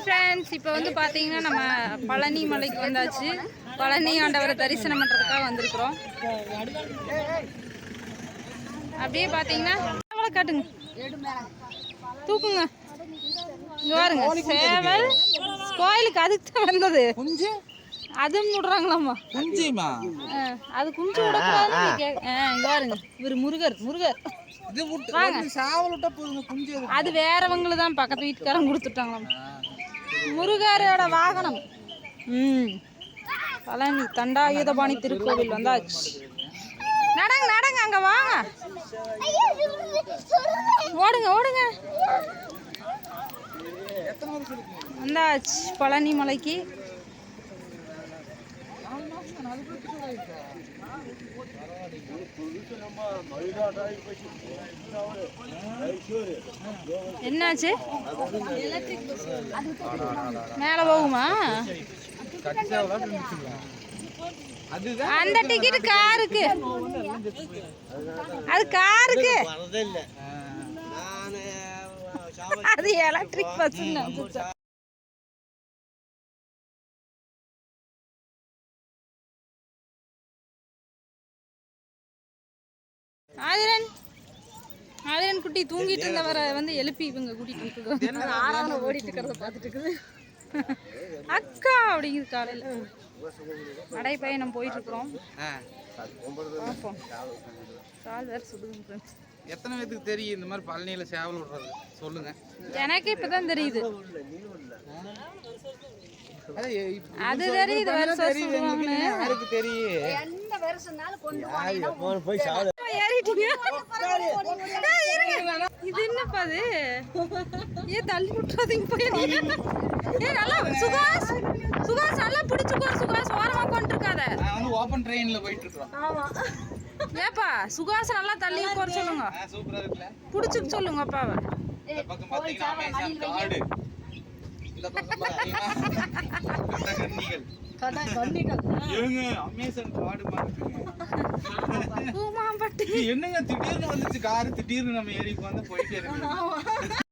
Friends, இப்போ வந்து பார்த்தீங்கன்னா நம்ம பழனி மலைக்கு வந்தாச்சு. பழனி ஆண்டவரை தரிசனம் பண்ணுறதுக்காக வந்திருக்கிறோம். அப்படியே பார்த்தீங்கன்னா காட்டுங்க, தூக்குங்க. இங்கே பாருங்க, சேவல் கோயிலுக்கு அதுக்கு தான் வந்தது. அதுவும் விடுறாங்களாம்மா, அது குஞ்சு விடக்கூடாது. இங்கே பாருங்க, இவர் முருகர் அது வேறவங்கள தான் பக்கத்து வீட்டுக்காரங்க கொடுத்துட்டாங்களாம். முருகரோட வாகனம். பழனி தண்டாயுதபாணி திருக்கோவில் வந்தாச்சு. நடங்க அங்க வாங்க, ஓடுங்க வந்தாச்சு பழனி மலைக்கு. என்னாச்சு, மேல போகுமா? அந்த டிக்கெட் காருக்கு, அது காருக்கு, அது எலக்ட்ரிக் பஸ். ஆதிரன் குட்டி தூங்கிட்டு இருந்தவரை வந்து எழுப்பி இவங்க கூட்டிட்டு ஓடிட்டு இருக்கிறத பார்த்துட்டு இருக்குது. அக்கா அப்படிங்குது. காலையில் நடைப்பயணம் போயிட்டு இருக்கிறோம். கால் வேற சுடுங்க ஃப்ரெண்ட்ஸ். எத்தனை பேருக்கு தெரியும் இந்த மாதிரி பழனியில சேவல் விடுறது சொல்லுங்க. எனக்கு இப்பதான் தெரியுது. அது தெரியுது, வருஷம் யாருக்கு தெரியும்? எந்த வருஷம்னாலும் கொண்டு இது என்னப்பா அது? ஏன் தள்ளி விட்டுறாதீங்க போய். நல்லா சுகாஷ் நல்லா பிடிச்சுக்கோ. சுகாஷ் ஓரமா கொண்டு இருக்காத. ஓபன் ட்ரெயின்ல போயிட்டு இருக்கோம். ஆமா. ஏப்பா சுகாஷ் நல்லா தள்ளி உட்கார சொல்லுங்க. சூப்பரா இருக்குல, பிடிச்சுக்க சொல்லுங்க அப்பாவை. இந்த பக்கம் பாத்தீங்கன்னா அமேசான் காடு, இந்த பக்கம் பாத்தீங்கன்னா கன்னிகள். ஏங்க அமேசான் காடு பாத்துங்க. பூமாம்பட்டி என்னங்க திடீர்னு வந்துச்சு கார், திடீர்னு நம்ம ஏரிக்கு வந்து போயிட்டே இருக்கு.